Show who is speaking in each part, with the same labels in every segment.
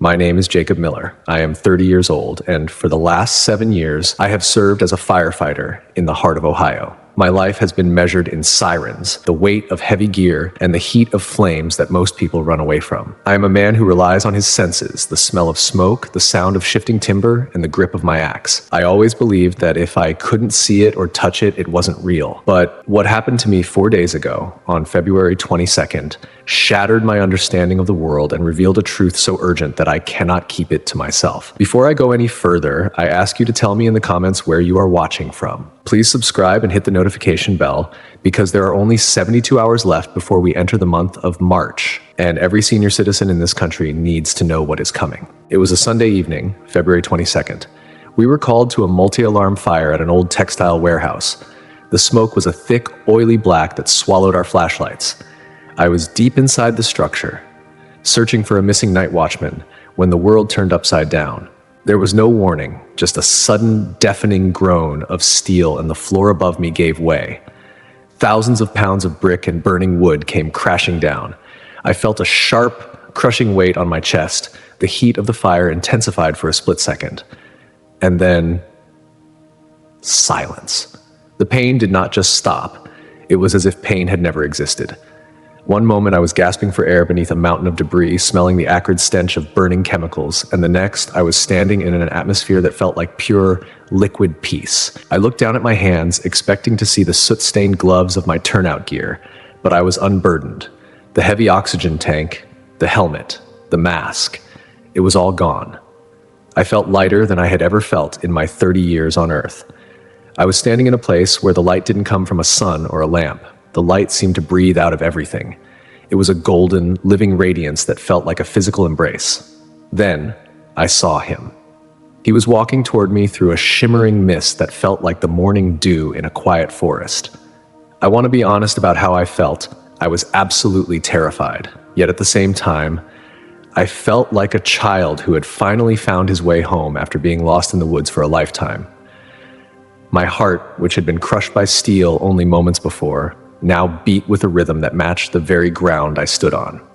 Speaker 1: My name is Jacob Miller. I am 30 years old, and for the last 7 years, I have served as a firefighter in the heart of Ohio. My life has been measured in sirens, the weight of heavy gear, and the heat of flames that most people run away from. I am a man who relies on his senses, the smell of smoke, the sound of shifting timber, and the grip of my axe. I always believed that if I couldn't see it or touch it, it wasn't real. But what happened to me 4 days ago, on February 22nd, shattered my understanding of the world and revealed a truth so urgent that I cannot keep it to myself. Before I go any further, I ask you to tell me in the comments where you are watching from. Please subscribe and hit the notification bell because there are only 72 hours left before we enter the month of March, and every senior citizen in this country needs to know what is coming. It was a Sunday evening, February 22nd. We were called to a multi-alarm fire at an old textile warehouse. The smoke was a thick, oily black that swallowed our flashlights. I was deep inside the structure, searching for a missing night watchman, when the world turned upside down. There was no warning, just a sudden, deafening groan of steel, and the floor above me gave way. Thousands of pounds of brick and burning wood came crashing down. I felt a sharp, crushing weight on my chest. The heat of the fire intensified for a split second. And then, silence. The pain did not just stop. It was as if pain had never existed. One moment I was gasping for air beneath a mountain of debris, smelling the acrid stench of burning chemicals, and the next I was standing in an atmosphere that felt like pure, liquid peace. I looked down at my hands, expecting to see the soot-stained gloves of my turnout gear, but I was unburdened. The heavy oxygen tank, the helmet, the mask, it was all gone. I felt lighter than I had ever felt in my 30 years on Earth. I was standing in a place where the light didn't come from a sun or a lamp. The light seemed to breathe out of everything. It was a golden, living radiance that felt like a physical embrace. Then, I saw him. He was walking toward me through a shimmering mist that felt like the morning dew in a quiet forest. I want to be honest about how I felt. I was absolutely terrified. Yet at the same time, I felt like a child who had finally found his way home after being lost in the woods for a lifetime. My heart, which had been crushed by steel only moments before, now beat with a rhythm that matched the very ground I stood on.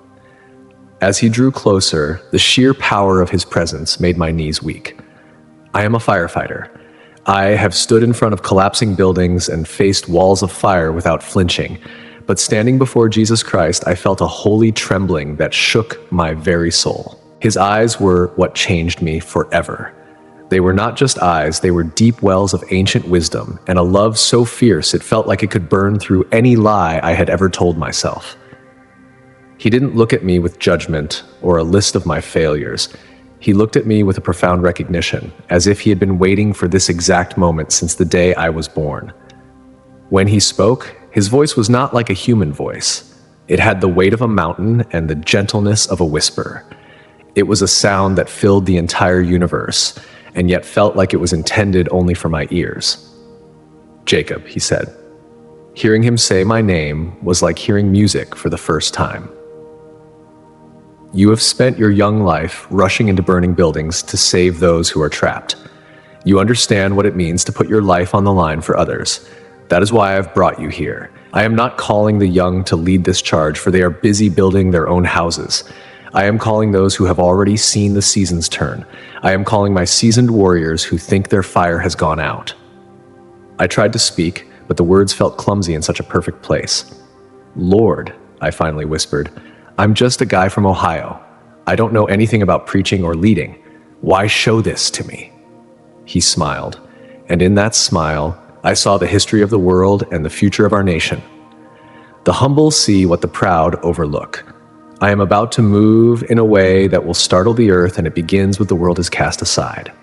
Speaker 1: As he drew closer, the sheer power of his presence made my knees weak. I am a firefighter. I have stood in front of collapsing buildings and faced walls of fire without flinching, but standing before Jesus Christ, I felt a holy trembling that shook my very soul. His eyes were what changed me forever. They were not just eyes, they were deep wells of ancient wisdom, and a love so fierce it felt like it could burn through any lie I had ever told myself. He didn't look at me with judgment or a list of my failures. He looked at me with a profound recognition, as if he had been waiting for this exact moment since the day I was born. When he spoke, his voice was not like a human voice. It had the weight of a mountain and the gentleness of a whisper. It was a sound that filled the entire universe, and yet felt like it was intended only for my ears. "Jacob," he said. Hearing him say my name was like hearing music for the first time. "You have spent your young life rushing into burning buildings to save those who are trapped. You understand what it means to put your life on the line for others. That is why I have brought you here. I am not calling the young to lead this charge, for they are busy building their own houses. I am calling those who have already seen the seasons turn. I am calling my seasoned warriors who think their fire has gone out." I tried to speak, but the words felt clumsy in such a perfect place. "Lord," I finally whispered, "I'm just a guy from Ohio. I don't know anything about preaching or leading. Why show this to me?" He smiled, and in that smile, I saw the history of the world and the future of our nation. The humble see what the proud overlook. I am about to move in a way that will startle the earth, and it begins with the world is cast aside.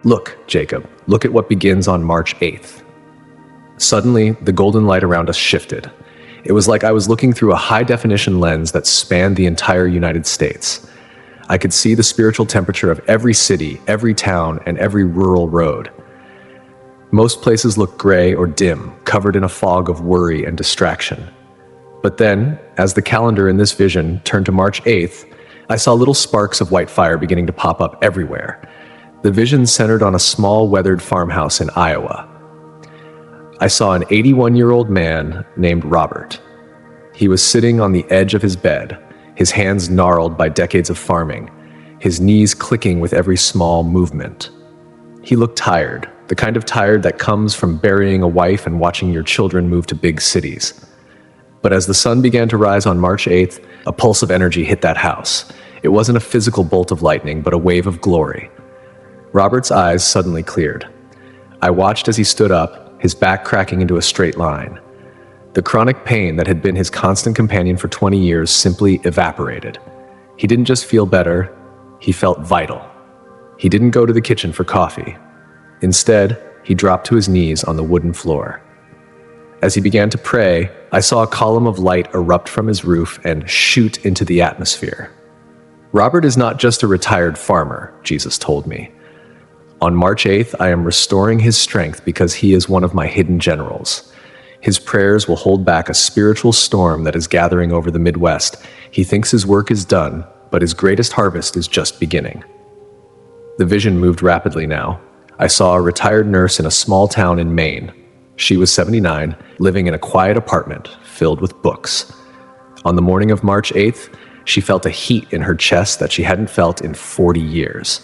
Speaker 1: "Look, Jacob, look at what begins on March 8th. Suddenly, the golden light around us shifted. It was like I was looking through a high-definition lens that spanned the entire United States. I could see the spiritual temperature of every city, every town, and every rural road. Most places looked gray or dim, covered in a fog of worry and distraction. But then, as the calendar in this vision turned to March 8th, I saw little sparks of white fire beginning to pop up everywhere. The vision centered on a small, weathered farmhouse in Iowa. I saw an 81-year-old man named Robert. He was sitting on the edge of his bed, his hands gnarled by decades of farming. his knees clicking with every small movement. He looked tired, the kind of tired that comes from burying a wife and watching your children move to big cities. But as the sun began to rise on March 8th, a pulse of energy hit that house. It wasn't a physical bolt of lightning, but a wave of glory. Robert's eyes suddenly cleared. I watched as he stood up, his back cracking into a straight line. The chronic pain that had been his constant companion for 20 years simply evaporated. He didn't just feel better, he felt vital. He didn't go to the kitchen for coffee. Instead, he dropped to his knees on the wooden floor. As he began to pray, I saw a column of light erupt from his roof and shoot into the atmosphere. Robert is not just a retired farmer, Jesus told me. On March 8th, I am restoring his strength because he is one of my hidden generals. His prayers will hold back a spiritual storm that is gathering over the Midwest. He thinks his work is done, but his greatest harvest is just beginning. The vision moved rapidly now. I saw a retired nurse in a small town in Maine. She was 79, living in a quiet apartment filled with books. On the morning of March 8th, she felt a heat in her chest that she hadn't felt in 40 years.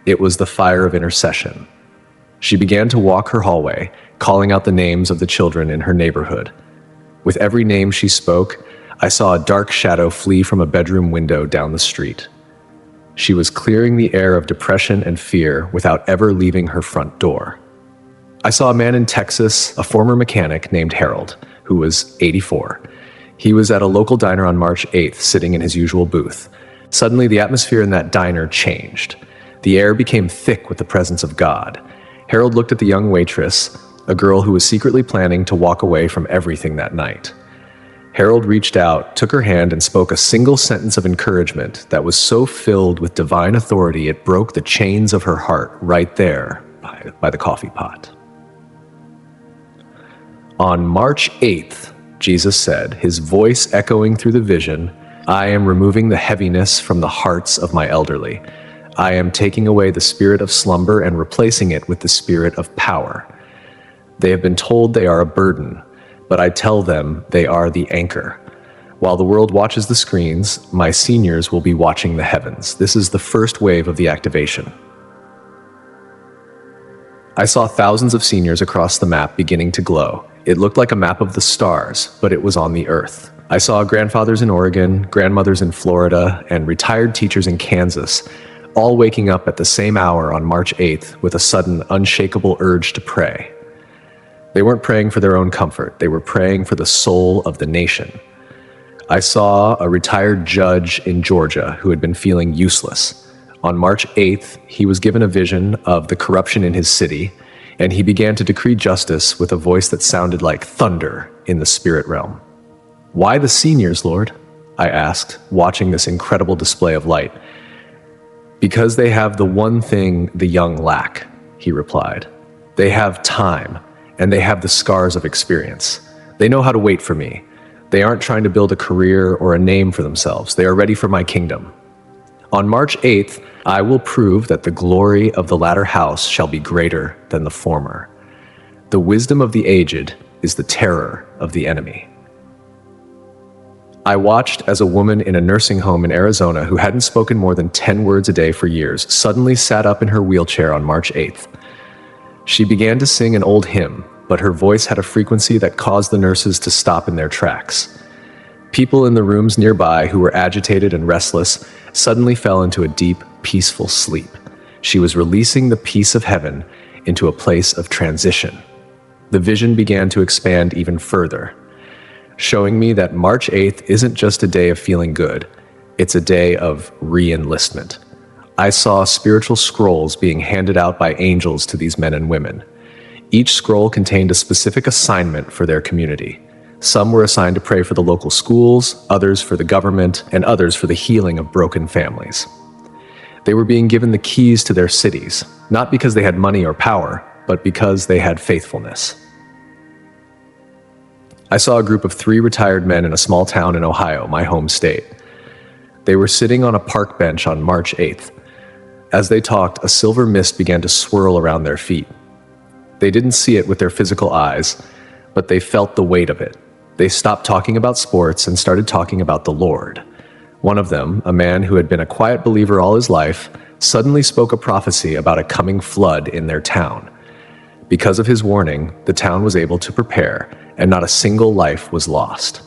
Speaker 1: It was the fire of intercession. She began to walk her hallway, calling out the names of the children in her neighborhood. With every name she spoke, I saw a dark shadow flee from a bedroom window down the street. She was clearing the air of depression and fear without ever leaving her front door. I saw a man in Texas, a former mechanic named Harold, who was 84. He was at a local diner on March 8th, sitting in his usual booth. Suddenly, the atmosphere in that diner changed. The air became thick with the presence of God. Harold looked at the young waitress, a girl who was secretly planning to walk away from everything that night. Harold reached out, took her hand, and spoke a single sentence of encouragement that was so filled with divine authority it broke the chains of her heart right there by the coffee pot. On March 8th, Jesus said, his voice echoing through the vision, I am removing the heaviness from the hearts of my elderly. I am taking away the spirit of slumber and replacing it with the spirit of power. They have been told they are a burden, but I tell them they are the anchor. While the world watches the screens, my seniors will be watching the heavens. This is the first wave of the activation. I saw thousands of seniors across the map beginning to glow. It looked like a map of the stars, but it was on the earth. I saw grandfathers in Oregon, grandmothers in Florida, and retired teachers in Kansas, all waking up at the same hour on March 8th with a sudden, unshakable urge to pray. They weren't praying for their own comfort. They were praying for the soul of the nation. I saw a retired judge in Georgia who had been feeling useless. On March 8th, he was given a vision of the corruption in his city, and he began to decree justice with a voice that sounded like thunder in the spirit realm. Why the seniors, Lord? I asked, watching this incredible display of light. Because they have the one thing the young lack, he replied. They have time, and they have the scars of experience. They know how to wait for me. They aren't trying to build a career or a name for themselves. They are ready for my kingdom. On March 8th, I will prove that the glory of the latter house shall be greater than the former. The wisdom of the aged is the terror of the enemy. I watched as a woman in a nursing home in Arizona who hadn't spoken more than 10 words a day for years suddenly sat up in her wheelchair on March 8th. She began to sing an old hymn, but her voice had a frequency that caused the nurses to stop in their tracks. People in the rooms nearby who were agitated and restless suddenly fell into a deep, peaceful sleep. She was releasing the peace of heaven into a place of transition. The vision began to expand even further, showing me that March 8th isn't just a day of feeling good, it's a day of re-enlistment. I saw spiritual scrolls being handed out by angels to these men and women. Each scroll contained a specific assignment for their community. Some were assigned to pray for the local schools, others for the government, and others for the healing of broken families. They were being given the keys to their cities, not because they had money or power, but because they had faithfulness. I saw a group of 3 retired men in a small town in Ohio, my home state. They were sitting on a park bench on March 8th. As they talked, a silver mist began to swirl around their feet. They didn't see it with their physical eyes, but they felt the weight of it. They stopped talking about sports and started talking about the Lord. One of them, a man who had been a quiet believer all his life, suddenly spoke a prophecy about a coming flood in their town. Because of his warning, the town was able to prepare, and not a single life was lost.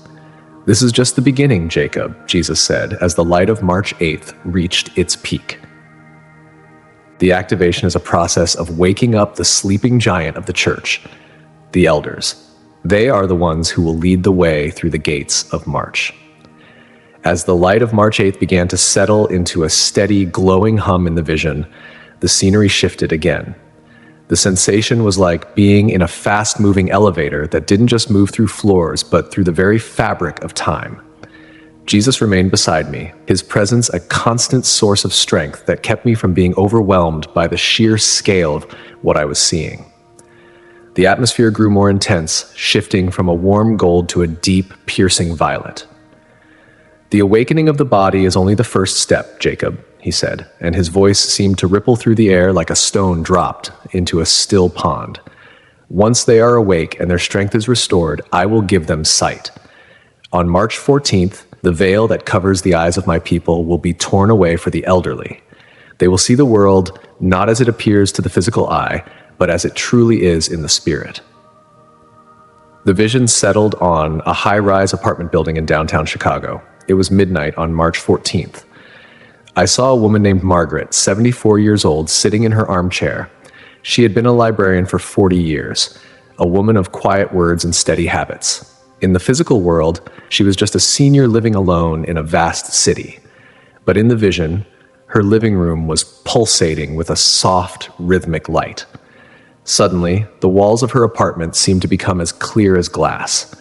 Speaker 1: "This is just the beginning, Jacob," Jesus said, as the light of March 8th reached its peak. The activation is a process of waking up the sleeping giant of the church, the elders. They are the ones who will lead the way through the gates of March. As the light of March 8th began to settle into a steady, glowing hum in the vision, the scenery shifted again. The sensation was like being in a fast-moving elevator that didn't just move through floors, but through the very fabric of time. Jesus remained beside me, his presence a constant source of strength that kept me from being overwhelmed by the sheer scale of what I was seeing. The atmosphere grew more intense, shifting from a warm gold to a deep, piercing violet. "The awakening of the body is only the first step, Jacob," he said, and his voice seemed to ripple through the air like a stone dropped into a still pond. "Once they are awake and their strength is restored, I will give them sight. On March 14th, the veil that covers the eyes of my people will be torn away for the elderly. They will see the world not as it appears to the physical eye, but as it truly is in the spirit." The vision settled on a high-rise apartment building in downtown Chicago. It was midnight on March 14th. I saw a woman named Margaret, 74 years old, sitting in her armchair. She had been a librarian for 40 years, a woman of quiet words and steady habits. In the physical world, she was just a senior living alone in a vast city. But in the vision, her living room was pulsating with a soft, rhythmic light. Suddenly, the walls of her apartment seemed to become as clear as glass.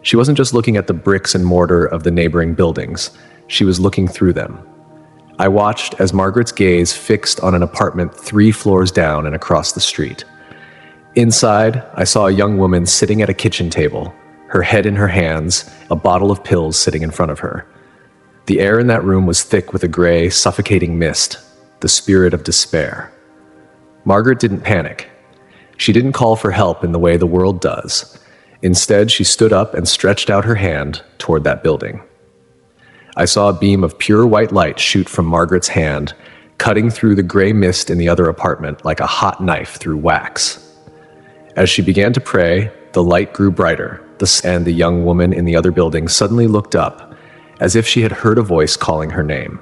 Speaker 1: She wasn't just looking at the bricks and mortar of the neighboring buildings. She was looking through them. I watched as Margaret's gaze fixed on an apartment 3 floors down and across the street. Inside, I saw a young woman sitting at a kitchen table, her head in her hands, a bottle of pills sitting in front of her. The air in that room was thick with a gray, suffocating mist, the spirit of despair. Margaret didn't panic. She didn't call for help in the way the world does. Instead, she stood up and stretched out her hand toward that building. I saw a beam of pure white light shoot from Margaret's hand, cutting through the gray mist in the other apartment like a hot knife through wax. As she began to pray, the light grew brighter, and the young woman in the other building suddenly looked up, as if she had heard a voice calling her name.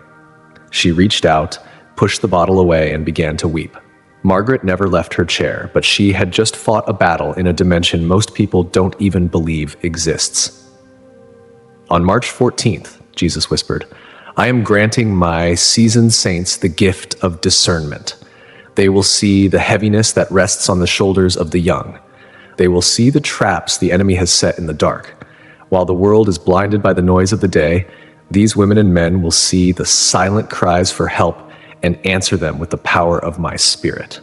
Speaker 1: She reached out, pushed the bottle away, and began to weep. Margaret never left her chair, but she had just fought a battle in a dimension most people don't even believe exists. "On March 14th, Jesus whispered, "I am granting my seasoned saints the gift of discernment. They will see the heaviness that rests on the shoulders of the young. They will see the traps the enemy has set in the dark. While the world is blinded by the noise of the day, these women and men will see the silent cries for help and answer them with the power of my spirit."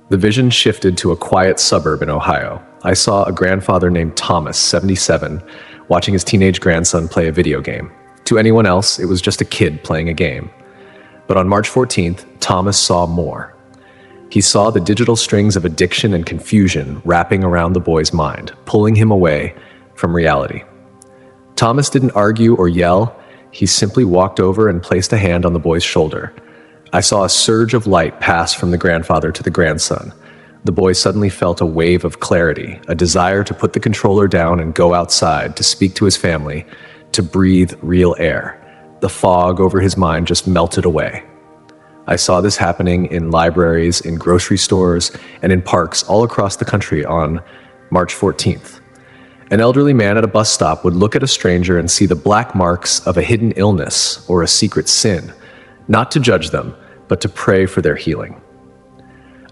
Speaker 1: The vision shifted to a quiet suburb in Ohio. I saw a grandfather named Thomas, 77, watching his teenage grandson play a video game. To anyone else, it was just a kid playing a game. But on March 14th, Thomas saw more. He saw the digital strings of addiction and confusion wrapping around the boy's mind, pulling him away from reality. Thomas didn't argue or yell. He simply walked over and placed a hand on the boy's shoulder. I saw a surge of light pass from the grandfather to the grandson. The boy suddenly felt a wave of clarity, a desire to put the controller down and go outside, to speak to his family, to breathe real air. The fog over his mind just melted away. I saw this happening in libraries, in grocery stores, and in parks all across the country on March 14th. An elderly man at a bus stop would look at a stranger and see the black marks of a hidden illness or a secret sin, not to judge them, but to pray for their healing.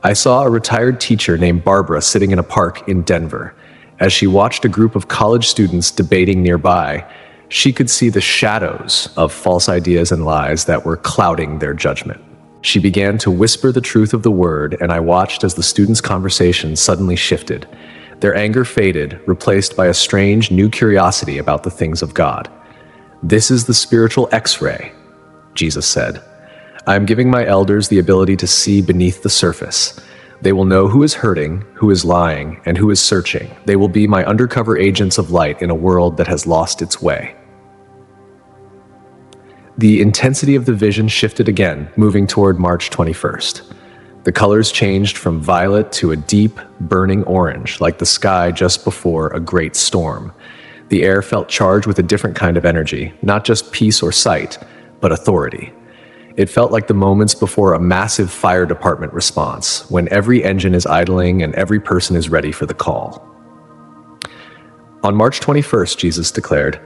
Speaker 1: I saw a retired teacher named Barbara sitting in a park in Denver. As she watched a group of college students debating nearby, she could see the shadows of false ideas and lies that were clouding their judgment. She began to whisper the truth of the word, and I watched as the students' conversation suddenly shifted. Their anger faded, replaced by a strange new curiosity about the things of God. "This is the spiritual X-ray," Jesus said. "I am giving my elders the ability to see beneath the surface. They will know who is hurting, who is lying, and who is searching. They will be my undercover agents of light in a world that has lost its way." The intensity of the vision shifted again, moving toward March 21st. The colors changed from violet to a deep, burning orange, like the sky just before a great storm. The air felt charged with a different kind of energy, not just peace or sight, but authority. It felt like the moments before a massive fire department response, when every engine is idling and every person is ready for the call. On March 21st, Jesus declared,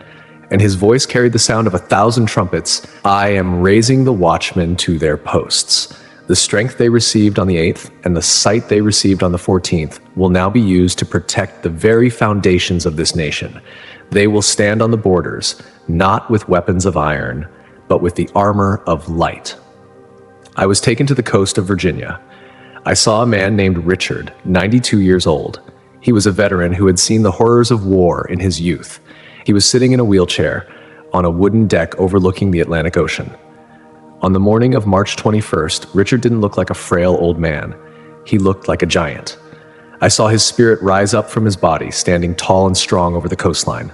Speaker 1: and his voice carried the sound of 1,000 trumpets, I am raising the watchmen to their posts. The strength they received on the 8th and the sight they received on the 14th will now be used to protect the very foundations of this nation. They will stand on the borders, not with weapons of iron, but with the armor of light. I was taken to the coast of Virginia. I saw a man named Richard, 92 years old. He was a veteran who had seen the horrors of war in his youth. He was sitting in a wheelchair on a wooden deck overlooking the Atlantic Ocean. On the morning of March 21st, Richard didn't look like a frail old man. He looked like a giant. I saw his spirit rise up from his body, standing tall and strong over the coastline.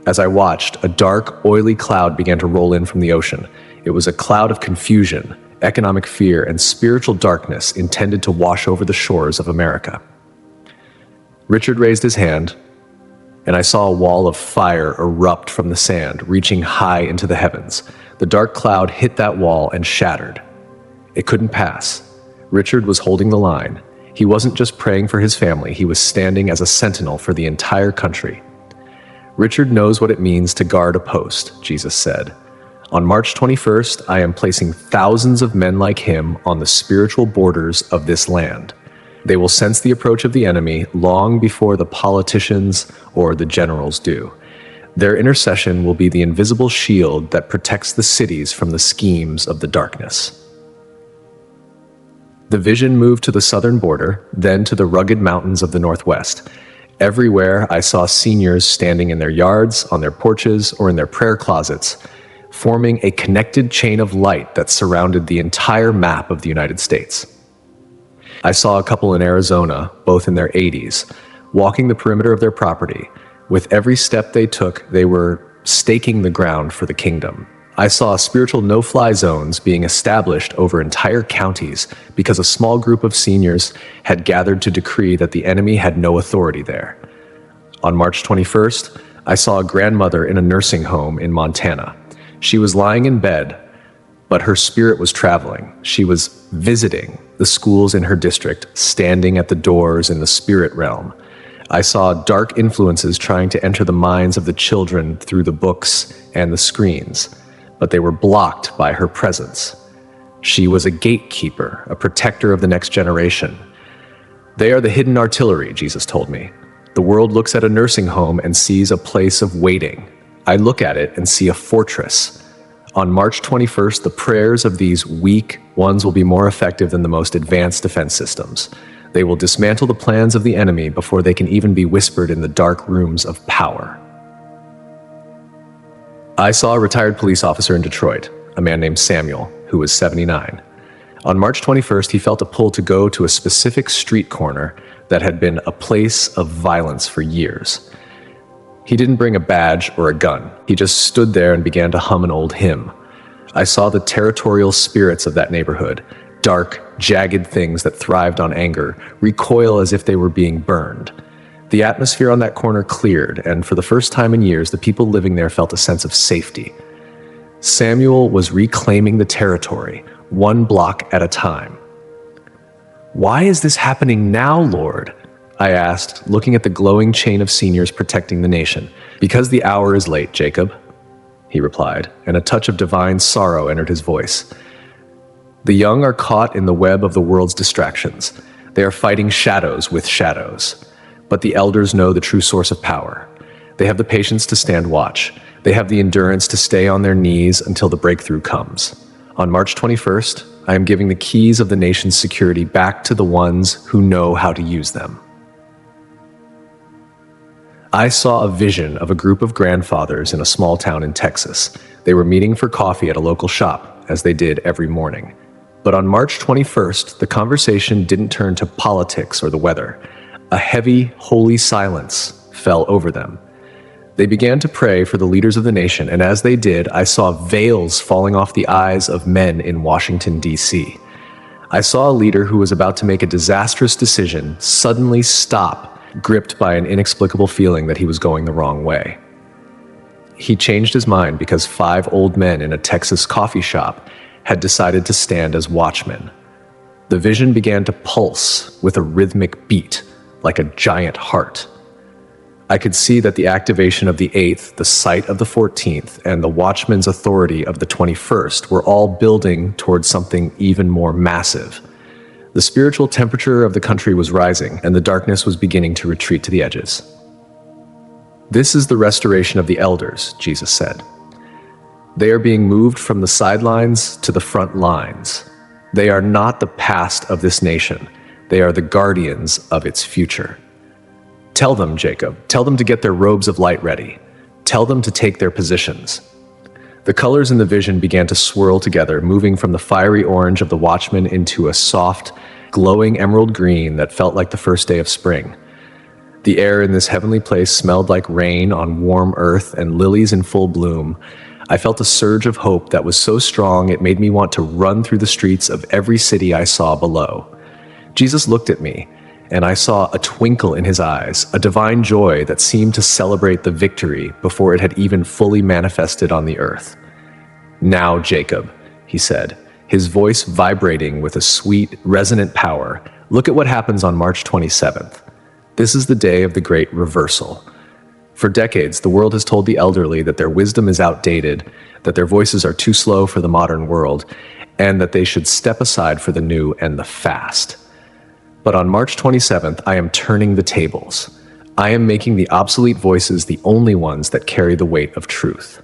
Speaker 1: As I watched, a dark, oily cloud began to roll in from the ocean. It was a cloud of confusion, economic fear, and spiritual darkness intended to wash over the shores of America. Richard raised his hand, and I saw a wall of fire erupt from the sand, reaching high into the heavens. The dark cloud hit that wall and shattered. It couldn't pass. Richard was holding the line. He wasn't just praying for his family, he was standing as a sentinel for the entire country. Richard knows what it means to guard a post, Jesus said. On March 21st, I am placing thousands of men like him on the spiritual borders of this land. They will sense the approach of the enemy long before the politicians or the generals do. Their intercession will be the invisible shield that protects the cities from the schemes of the darkness. The vision moved to the southern border, then to the rugged mountains of the northwest. Everywhere I saw seniors standing in their yards, on their porches, or in their prayer closets, forming a connected chain of light that surrounded the entire map of the United States. I saw a couple in Arizona, both in their 80s, walking the perimeter of their property. With every step they took, they were staking the ground for the kingdom. I saw spiritual no-fly zones being established over entire counties because a small group of seniors had gathered to decree that the enemy had no authority there. On March 21st, I saw a grandmother in a nursing home in Montana. She was lying in bed, but her spirit was traveling. She was visiting the schools in her district, standing at the doors in the spirit realm. I saw dark influences trying to enter the minds of the children through the books and the screens, but they were blocked by her presence. She was a gatekeeper, a protector of the next generation. They are the hidden artillery, Jesus told me. The world looks at a nursing home and sees a place of waiting. I look at it and see a fortress. On March 21st, the prayers of these weak ones will be more effective than the most advanced defense systems. They will dismantle the plans of the enemy before they can even be whispered in the dark rooms of power. I saw a retired police officer in Detroit, a man named Samuel, who was 79. On March 21st, he felt a pull to go to a specific street corner that had been a place of violence for years. He didn't bring a badge or a gun. He just stood there and began to hum an old hymn. I saw the territorial spirits of that neighborhood, dark, jagged things that thrived on anger, recoil as if they were being burned. The atmosphere on that corner cleared, and for the first time in years, the people living there felt a sense of safety. Samuel was reclaiming the territory, one block at a time. Why is this happening now, Lord? I asked, looking at the glowing chain of seniors protecting the nation. Because the hour is late, Jacob, he replied, and a touch of divine sorrow entered his voice. The young are caught in the web of the world's distractions. They are fighting shadows with shadows. But the elders know the true source of power. They have the patience to stand watch. They have the endurance to stay on their knees until the breakthrough comes. On March 21st, I am giving the keys of the nation's security back to the ones who know how to use them. I saw a vision of a group of grandfathers in a small town in Texas. They were meeting for coffee at a local shop, as they did every morning. But on March 21st, the conversation didn't turn to politics or the weather. A heavy, holy silence fell over them. They began to pray for the leaders of the nation, and as they did, I saw veils falling off the eyes of men in Washington, D.C. I saw a leader who was about to make a disastrous decision suddenly stop, gripped by an inexplicable feeling that he was going the wrong way. He changed his mind because 5 old men in a Texas coffee shop had decided to stand as watchmen. The vision began to pulse with a rhythmic beat, like a giant heart. I could see that the activation of the 8th, the sight of the 14th, and the watchman's authority of the 21st were all building towards something even more massive. The spiritual temperature of the country was rising, and the darkness was beginning to retreat to the edges. This is the restoration of the elders, Jesus said. They are being moved from the sidelines to the front lines. They are not the past of this nation. They are the guardians of its future. Tell them, Jacob, tell them to get their robes of light ready. Tell them to take their positions. The colors in the vision began to swirl together, moving from the fiery orange of the watchman into a soft, glowing emerald green that felt like the first day of spring. The air in this heavenly place smelled like rain on warm earth and lilies in full bloom. I felt a surge of hope that was so strong it made me want to run through the streets of every city I saw below. Jesus looked at me, and I saw a twinkle in his eyes, a divine joy that seemed to celebrate the victory before it had even fully manifested on the earth. "Now, Jacob," he said, his voice vibrating with a sweet, resonant power, "look at what happens on March 27th. This is the day of the great reversal. For decades, the world has told the elderly that their wisdom is outdated, that their voices are too slow for the modern world, and that they should step aside for the new and the fast. But on March 27th, I am turning the tables. I am making the obsolete voices the only ones that carry the weight of truth."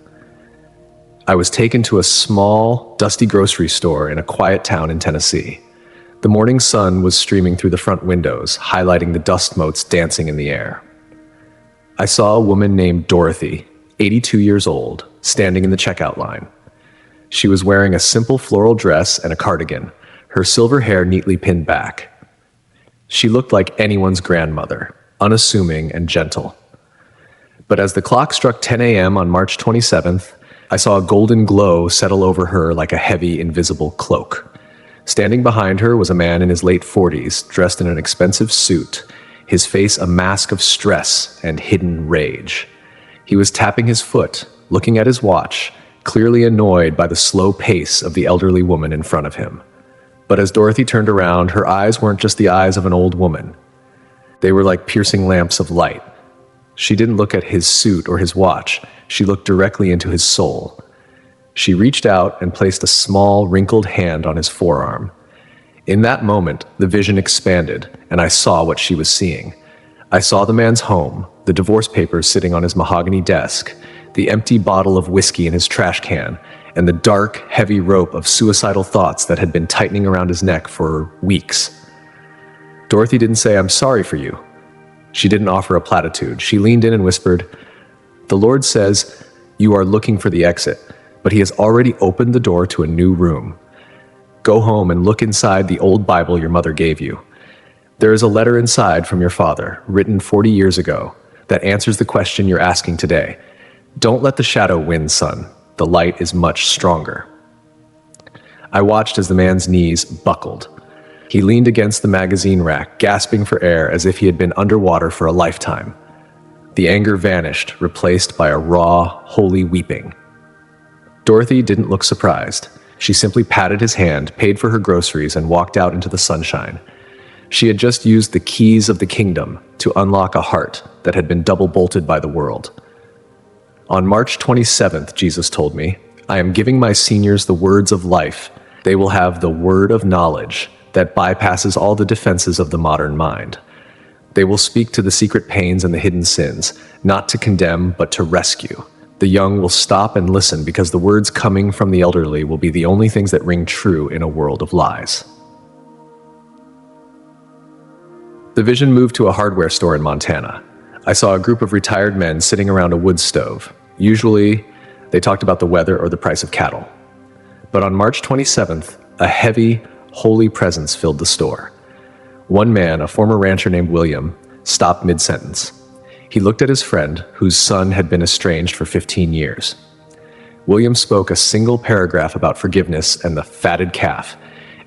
Speaker 1: I was taken to a small, dusty grocery store in a quiet town in Tennessee. The morning sun was streaming through the front windows, highlighting the dust motes dancing in the air. I saw a woman named Dorothy, 82 years old, standing in the checkout line. She was wearing a simple floral dress and a cardigan, her silver hair neatly pinned back. She looked like anyone's grandmother, unassuming and gentle. But as the clock struck 10 a.m. on March 27th, I saw a golden glow settle over her like a heavy, invisible cloak. Standing behind her was a man in his late 40s, dressed in an expensive suit, his face a mask of stress and hidden rage. He was tapping his foot, looking at his watch, clearly annoyed by the slow pace of the elderly woman in front of him. But as Dorothy turned around, her eyes weren't just the eyes of an old woman. They were like piercing lamps of light. She didn't look at his suit or his watch. She looked directly into his soul. She reached out and placed a small, wrinkled hand on his forearm. In that moment, the vision expanded, and I saw what she was seeing. I saw the man's home, the divorce papers sitting on his mahogany desk, the empty bottle of whiskey in his trash can, and the dark, heavy rope of suicidal thoughts that had been tightening around his neck for weeks. Dorothy didn't say, "I'm sorry for you." She didn't offer a platitude. She leaned in and whispered, "The Lord says, you are looking for the exit, but he has already opened the door to a new room. Go home and look inside the old Bible your mother gave you. There is a letter inside from your father, written 40 years ago, that answers the question you're asking today. Don't let the shadow win, son. The light is much stronger." I watched as the man's knees buckled. He leaned against the magazine rack, gasping for air as if he had been underwater for a lifetime. The anger vanished, replaced by a raw, holy weeping. Dorothy didn't look surprised. She simply patted his hand, paid for her groceries, and walked out into the sunshine. She had just used the keys of the kingdom to unlock a heart that had been double-bolted by the world. On March 27th, Jesus told me, I am giving my seniors the words of life. They will have the word of knowledge that bypasses all the defenses of the modern mind. They will speak to the secret pains and the hidden sins, not to condemn, but to rescue. The young will stop and listen because the words coming from the elderly will be the only things that ring true in a world of lies. The vision moved to a hardware store in Montana. I saw a group of retired men sitting around a wood stove. Usually, they talked about the weather or the price of cattle. But on March 27th, a heavy, holy presence filled the store. One man, a former rancher named William, stopped mid-sentence. He looked at his friend, whose son had been estranged for 15 years. William spoke a single paragraph about forgiveness and the fatted calf,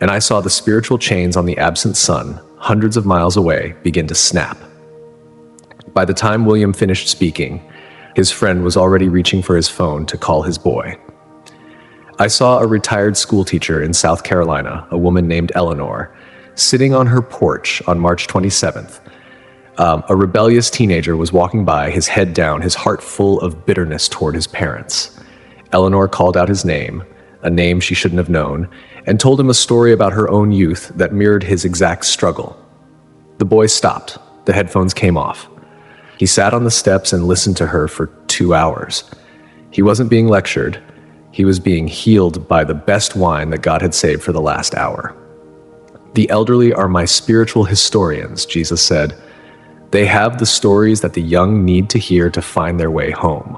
Speaker 1: and I saw the spiritual chains on the absent son, hundreds of miles away, begin to snap. By the time William finished speaking, his friend was already reaching for his phone to call his boy. I saw a retired schoolteacher in South Carolina, a woman named Eleanor, sitting on her porch on March 27th. A rebellious teenager was walking by, his head down, his heart full of bitterness toward his parents. Eleanor called out his name, a name she shouldn't have known, and told him a story about her own youth that mirrored his exact struggle. The boy stopped. The headphones came off. He sat on the steps and listened to her for 2 hours. He wasn't being lectured. He was being healed by the best wine that God had saved for the last hour. "The elderly are my spiritual historians," Jesus said. "They have the stories that the young need to hear to find their way home."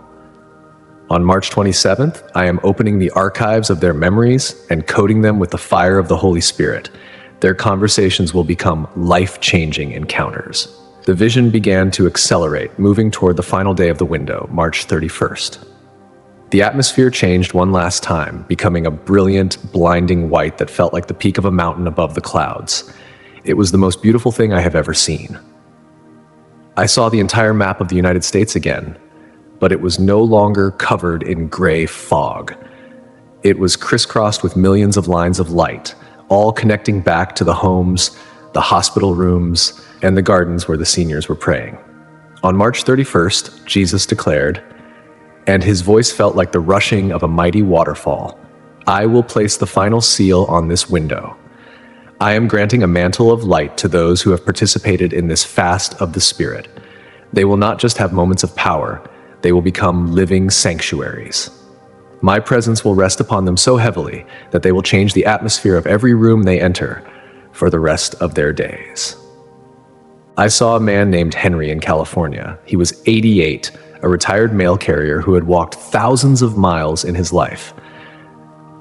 Speaker 1: On March 27th, I am opening the archives of their memories and coating them with the fire of the Holy Spirit. Their conversations will become life-changing encounters. The vision began to accelerate, moving toward the final day of the window, March 31st. The atmosphere changed one last time, becoming a brilliant, blinding white that felt like the peak of a mountain above the clouds. It was the most beautiful thing I have ever seen. I saw the entire map of the United States again, but it was no longer covered in gray fog. It was crisscrossed with millions of lines of light, all connecting back to the homes, the hospital rooms, and the gardens where the seniors were praying. On March 31st, Jesus declared, and his voice felt like the rushing of a mighty waterfall, "I will place the final seal on this window. I am granting a mantle of light to those who have participated in this fast of the Spirit. They will not just have moments of power, they will become living sanctuaries. My presence will rest upon them so heavily that they will change the atmosphere of every room they enter for the rest of their days." I saw a man named Henry in California. He was 88, a retired mail carrier who had walked thousands of miles in his life.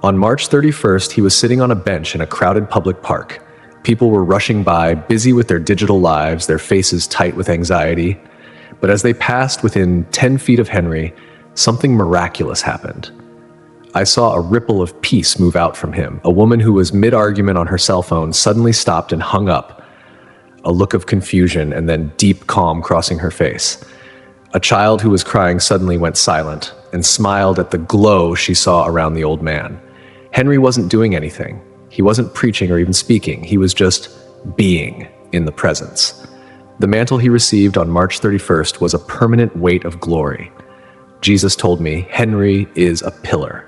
Speaker 1: On March 31st, he was sitting on a bench in a crowded public park. People were rushing by, busy with their digital lives, their faces tight with anxiety. But as they passed within 10 feet of Henry, something miraculous happened. I saw a ripple of peace move out from him. A woman who was mid-argument on her cell phone suddenly stopped and hung up, a look of confusion and then deep calm crossing her face. A child who was crying suddenly went silent and smiled at the glow she saw around the old man. Henry wasn't doing anything. He wasn't preaching or even speaking. He was just being in the presence. The mantle he received on March 31st was a permanent weight of glory. Jesus told me, Henry is a pillar.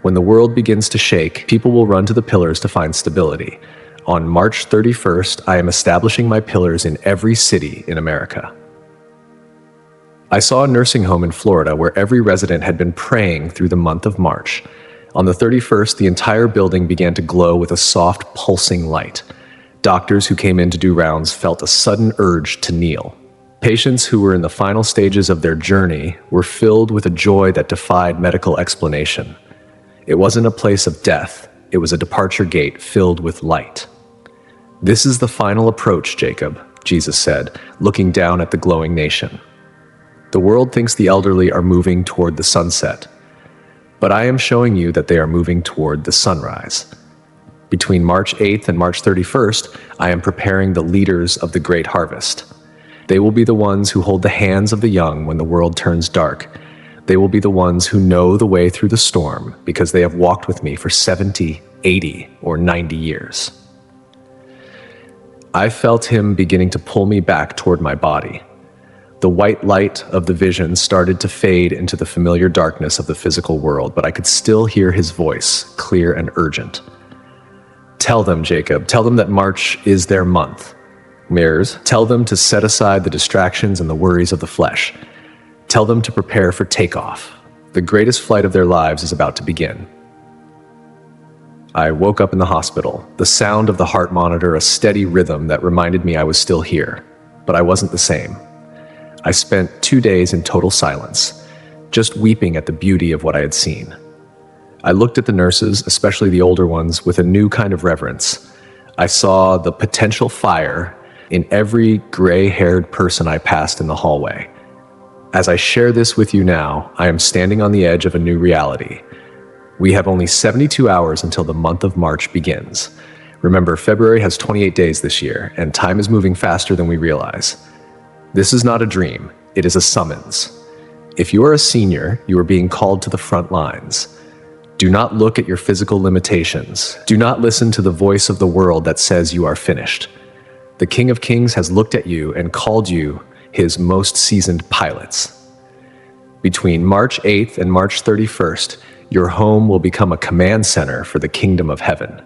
Speaker 1: When the world begins to shake, people will run to the pillars to find stability. On March 31st, I am establishing my pillars in every city in America. I saw a nursing home in Florida where every resident had been praying through the month of March. On the 31st, the entire building began to glow with a soft, pulsing light. Doctors who came in to do rounds felt a sudden urge to kneel. Patients who were in the final stages of their journey were filled with a joy that defied medical explanation. It wasn't a place of death, it was a departure gate filled with light. "This is the final approach, Jacob," Jesus said, looking down at the glowing nation. "The world thinks the elderly are moving toward the sunset, but I am showing you that they are moving toward the sunrise. Between March 8th and March 31st, I am preparing the leaders of the great harvest. They will be the ones who hold the hands of the young when the world turns dark. They will be the ones who know the way through the storm because they have walked with me for 70, 80, or 90 years." I felt him beginning to pull me back toward my body. The white light of the vision started to fade into the familiar darkness of the physical world, but I could still hear his voice, clear and urgent. "Tell them, Jacob, tell them that March is their month. Mirrors, tell them to set aside the distractions and the worries of the flesh. Tell them to prepare for takeoff. The greatest flight of their lives is about to begin." I woke up in the hospital, the sound of the heart monitor a steady rhythm that reminded me I was still here, but I wasn't the same. I spent 2 days in total silence, just weeping at the beauty of what I had seen. I looked at the nurses, especially the older ones, with a new kind of reverence. I saw the potential fire in every gray-haired person I passed in the hallway. As I share this with you now, I am standing on the edge of a new reality. We have only 72 hours until the month of March begins. Remember, February has 28 days this year, and time is moving faster than we realize. This is not a dream, it is a summons. If you are a senior, you are being called to the front lines. Do not look at your physical limitations. Do not listen to the voice of the world that says you are finished. The King of Kings has looked at you and called you his most seasoned pilots. Between March 8th and March 31st, your home will become a command center for the kingdom of heaven.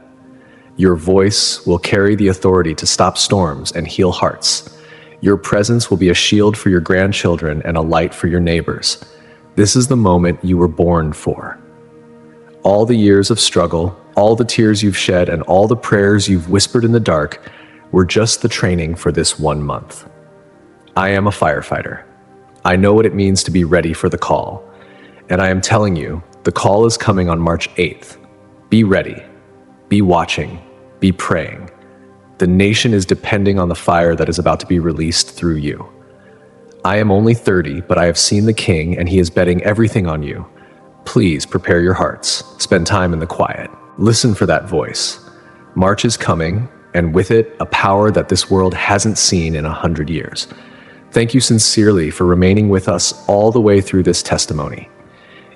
Speaker 1: Your voice will carry the authority to stop storms and heal hearts. Your presence will be a shield for your grandchildren and a light for your neighbors. This is the moment you were born for. All the years of struggle, all the tears you've shed, and all the prayers you've whispered in the dark were just the training for this 1 month. I am a firefighter. I know what it means to be ready for the call. And I am telling you, the call is coming on March 8th. Be ready. Be watching. Be praying. The nation is depending on the fire that is about to be released through you. I am only 30, but I have seen the King, and he is betting everything on you. Please prepare your hearts. Spend time in the quiet. Listen for that voice. March is coming, and with it, a power that this world hasn't seen in 100 years. Thank you sincerely for remaining with us all the way through this testimony.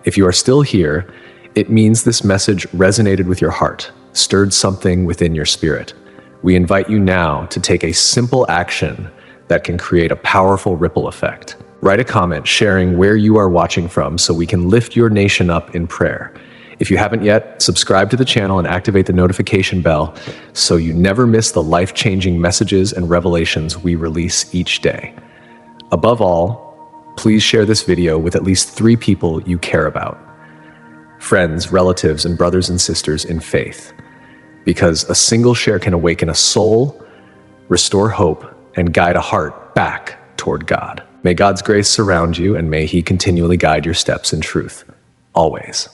Speaker 1: If you are still here, it means this message resonated with your heart, stirred something within your spirit. We invite you now to take a simple action that can create a powerful ripple effect. Write a comment sharing where you are watching from so we can lift your nation up in prayer. If you haven't yet, subscribe to the channel and activate the notification bell so you never miss the life-changing messages and revelations we release each day. Above all, please share this video with at least 3 people you care about. Friends, relatives, and brothers and sisters in faith. Because a single share can awaken a soul, restore hope, and guide a heart back toward God. May God's grace surround you, and may He continually guide your steps in truth. Always.